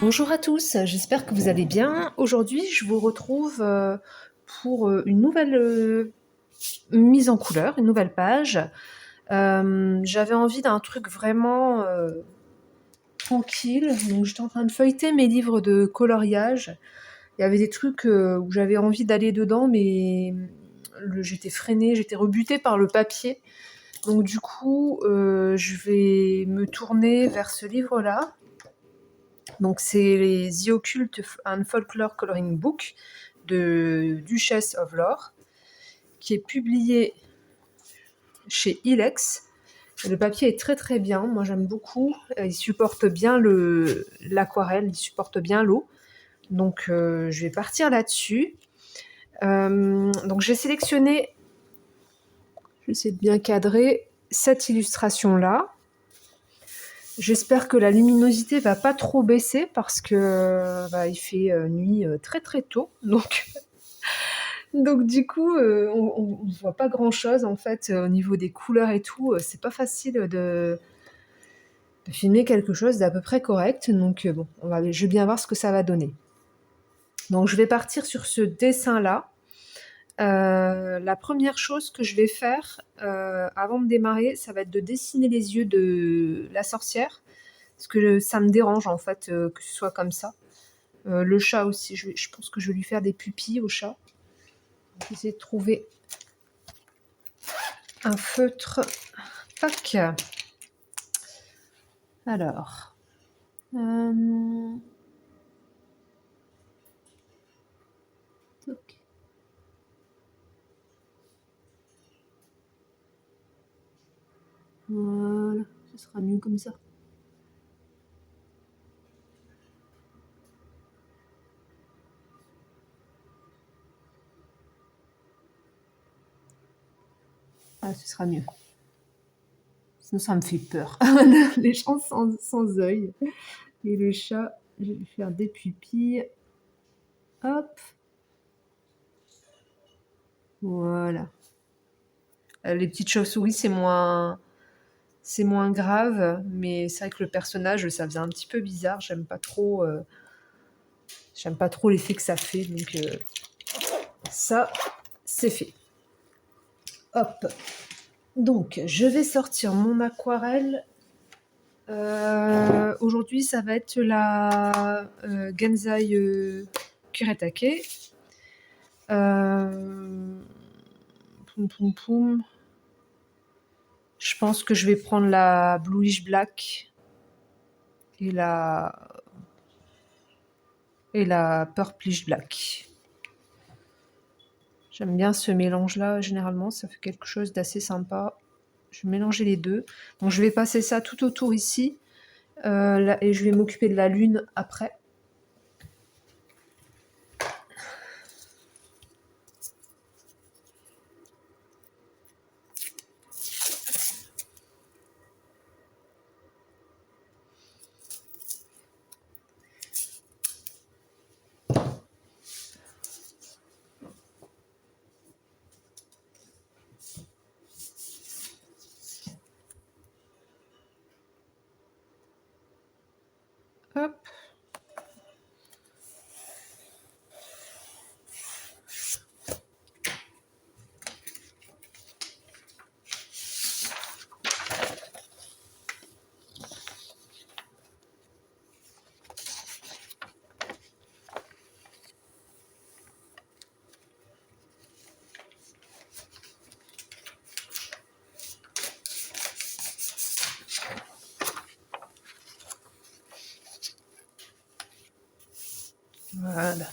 Bonjour à tous, j'espère que vous allez bien. Aujourd'hui, je vous retrouve pour une nouvelle mise en couleur, une nouvelle page. J'avais envie d'un truc vraiment tranquille, donc j'étais en train de feuilleter mes livres de coloriage. Il y avait des trucs où j'avais envie d'aller dedans, mais j'étais freinée, j'étais rebutée par le papier. Donc du coup, je vais me tourner vers ce livre-là. Donc c'est les The Occult and Folklore Coloring Book de Duchess of Lore, qui est publié chez Ilex. Le papier est très très bien, moi j'aime beaucoup. Il supporte bien l'aquarelle, il supporte bien l'eau. Donc je vais partir là-dessus. Donc j'ai sélectionné, j'essaie de bien cadrer cette illustration-là. J'espère que la luminosité va pas trop baisser parce que il fait nuit très très tôt. Donc du coup, on voit pas grand-chose en fait au niveau des couleurs et tout. C'est pas facile de filmer quelque chose d'à peu près correct. Donc bon, je vais bien voir ce que ça va donner. Donc je vais partir sur ce dessin-là. La première chose que je vais faire avant de démarrer, ça va être de dessiner les yeux de la sorcière. Parce que ça me dérange en fait que ce soit comme ça. Le chat aussi, je pense que je vais lui faire des pupilles au chat. Je vais essayer de trouver un feutre. Tac. Alors. Toc. Voilà, ce sera mieux comme ça. Ah, ce sera mieux. Sinon, ça me fait peur. Les gens sans œil. Et le chat, je vais lui faire des pupilles. Hop. Voilà. Les petites chauves-souris, c'est moins grave, mais c'est vrai que le personnage, ça faisait un petit peu bizarre. J'aime pas trop l'effet que ça fait. Donc ça, c'est fait. Hop. Donc, je vais sortir mon aquarelle. Aujourd'hui, ça va être la Genzai Kuretake. Poum poum poum. Je pense que je vais prendre la Bluish Black et la Purplish Black. J'aime bien ce mélange-là, généralement, ça fait quelque chose d'assez sympa. Je vais mélanger les deux. Donc je vais passer ça tout autour ici. Et je vais m'occuper de la lune après. Hop. Voilà.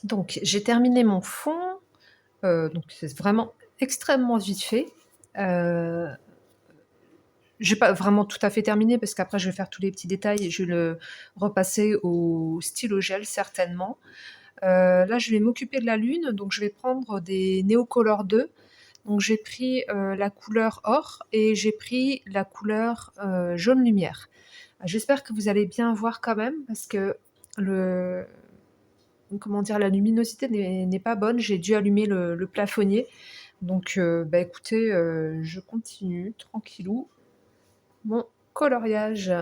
Donc j'ai terminé mon fond, donc c'est vraiment extrêmement vite fait. Heu, j'ai pas vraiment tout à fait terminé parce qu'après je vais faire tous les petits détails et je vais le repasser au stylo gel certainement. Là je vais m'occuper de la lune, donc je vais prendre des Neocolor II. Donc j'ai pris, la couleur or et j'ai pris la couleur, jaune lumière. J'espère que vous allez bien voir quand même parce que le comment dire? La luminosité n'est pas bonne. J'ai dû allumer le plafonnier. Donc bah, écoutez, je continue tranquillou mon coloriage.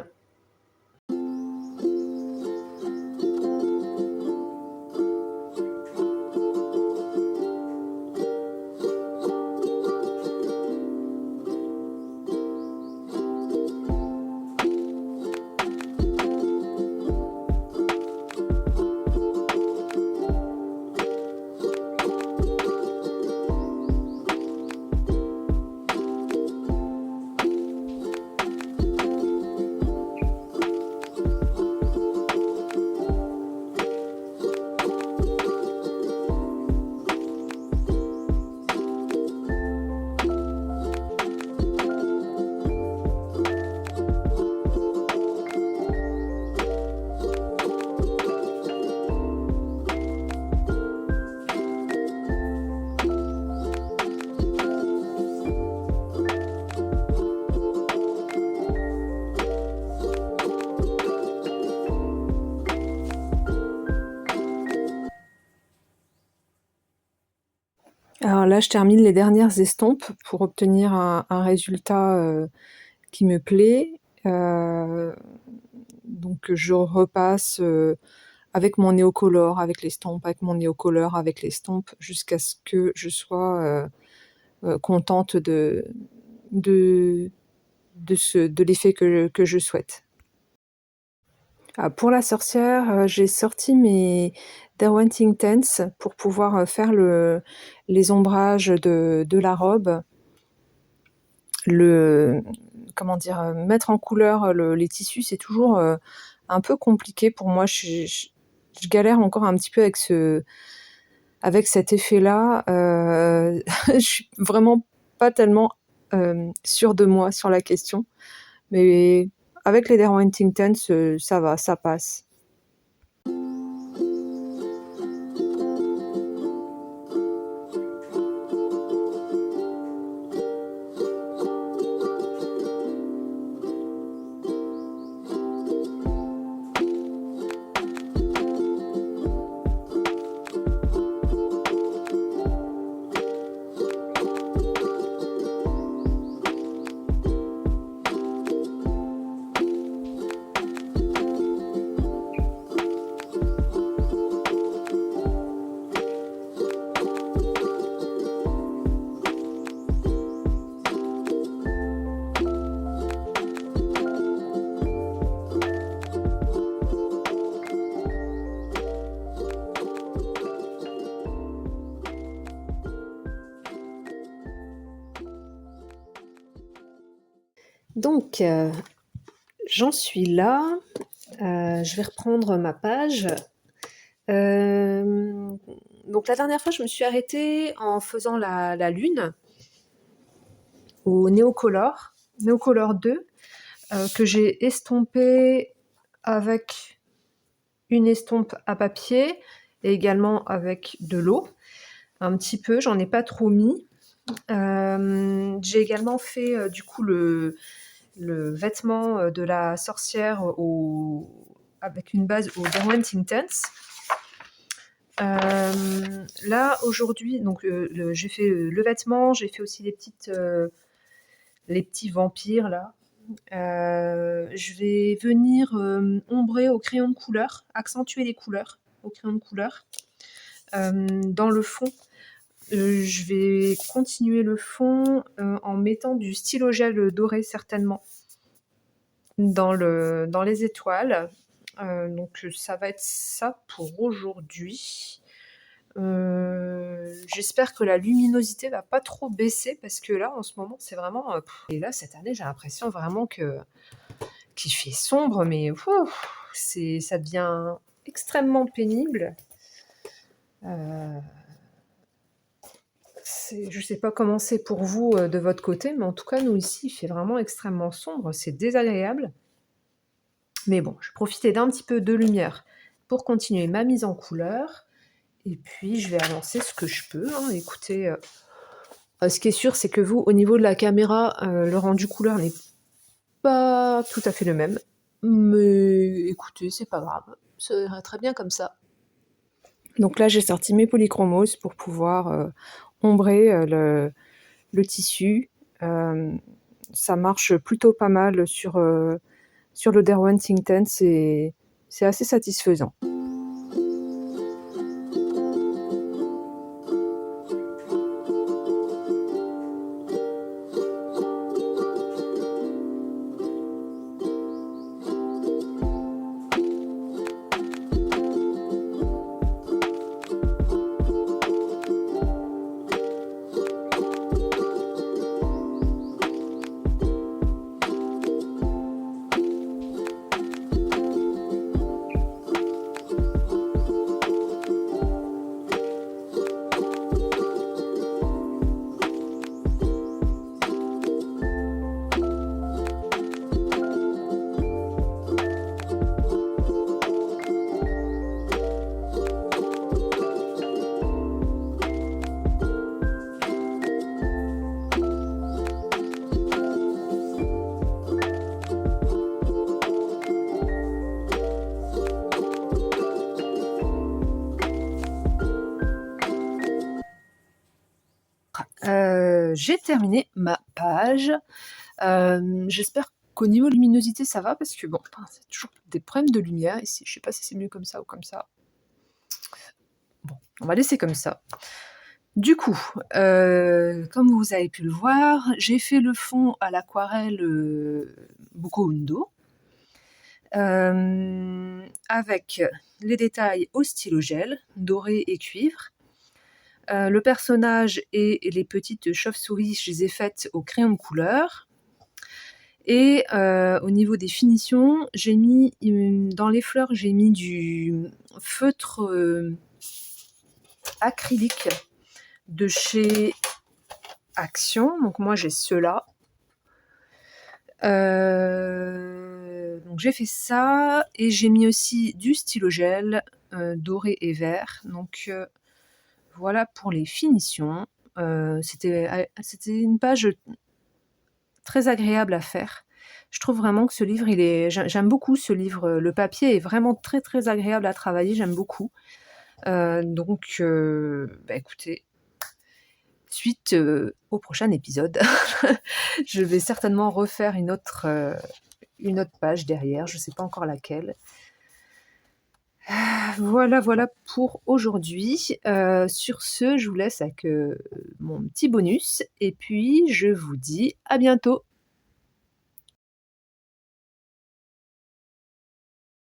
Alors là, je termine les dernières estampes pour obtenir un résultat, qui me plaît. Donc je repasse, avec mon Neocolor, avec l'estompe, avec mon Neocolor, avec l'estompe, jusqu'à ce que je sois, contente de de l'effet que je souhaite. Ah, pour la sorcière, j'ai sorti mes Derwent Inktense pour pouvoir, faire les ombrages de la robe. Le comment dire? Mettre en couleur, les tissus, c'est toujours, un peu compliqué pour moi. Je galère encore un petit peu avec cet effet-là. Je suis vraiment pas tellement, sûre de moi sur la question. Mais avec les Derwent Inktense, ça va, ça passe. Donc, j'en suis là. Je vais reprendre ma page. Donc la dernière fois, je me suis arrêtée en faisant la lune au Neocolor II, que j'ai estompé avec une estompe à papier et également avec de l'eau. Un petit peu, j'en ai pas trop mis. J'ai également fait du coup le vêtement de la sorcière avec une base au Derwent Inktense. Là aujourd'hui, donc j'ai fait le vêtement, j'ai fait aussi les petits vampires là. Je vais venir ombrer au crayon de couleur, accentuer les couleurs au crayon de couleur. Dans le fond, je vais continuer le fond en mettant du stylo gel doré certainement dans les étoiles. Donc ça va être ça pour aujourd'hui. J'espère que la luminosité va pas trop baisser parce que là en ce moment c'est vraiment et là cette année j'ai l'impression vraiment qu'il fait sombre, mais ça devient extrêmement pénible. Je ne sais pas comment c'est pour vous de votre côté, mais en tout cas, nous ici, il fait vraiment extrêmement sombre, c'est désagréable. Mais bon, je profitais d'un petit peu de lumière pour continuer ma mise en couleur. Et puis, je vais avancer ce que je peux, hein. Écoutez, ce qui est sûr, c'est que vous, au niveau de la caméra, le rendu couleur n'est pas tout à fait le même. Mais écoutez, c'est pas grave, ça ira très bien comme ça. Donc là, j'ai sorti mes polychromos pour pouvoir ombrer le tissu. Ça marche plutôt pas mal sur le Derwent Intense, c'est assez satisfaisant. J'ai terminé ma page. J'espère qu'au niveau luminosité ça va parce que bon, c'est toujours des problèmes de lumière ici. Je sais pas si c'est mieux comme ça ou comme ça. Bon, on va laisser comme ça. Du coup, comme vous avez pu le voir, j'ai fait le fond à l'aquarelle Buko Undo avec les détails au stylo gel, doré et cuivre. Le personnage et les petites chauves-souris, je les ai faites au crayon de couleur. Et au niveau des finitions, j'ai mis dans les fleurs, j'ai mis du feutre acrylique de chez Action. Donc moi j'ai ceux-là. Donc j'ai fait ça et j'ai mis aussi du stylo gel doré et vert. Donc voilà pour les finitions. C'était une page très agréable à faire. Je trouve vraiment que ce livre, j'aime beaucoup ce livre. Le papier est vraiment très très agréable à travailler, j'aime beaucoup. Donc, écoutez, suite au prochain épisode. Je vais certainement refaire une autre page derrière, je ne sais pas encore laquelle. Voilà pour aujourd'hui. Sur ce, je vous laisse avec mon petit bonus et puis je vous dis à bientôt.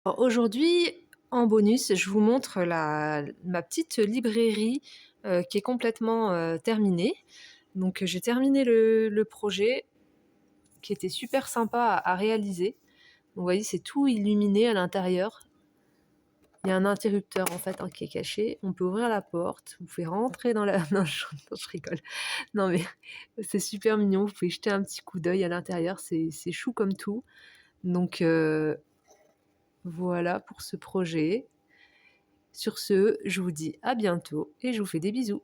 Alors aujourd'hui, en bonus, je vous montre ma petite librairie qui est complètement terminée. Donc j'ai terminé le projet qui était super sympa à réaliser. Donc, vous voyez, c'est tout illuminé à l'intérieur. Il y a un interrupteur en fait qui est caché. On peut ouvrir la porte. Vous pouvez rentrer dans la... Non, je rigole. Non mais c'est super mignon. Vous pouvez jeter un petit coup d'œil à l'intérieur. C'est chou comme tout. Donc voilà pour ce projet. Sur ce, je vous dis à bientôt et je vous fais des bisous.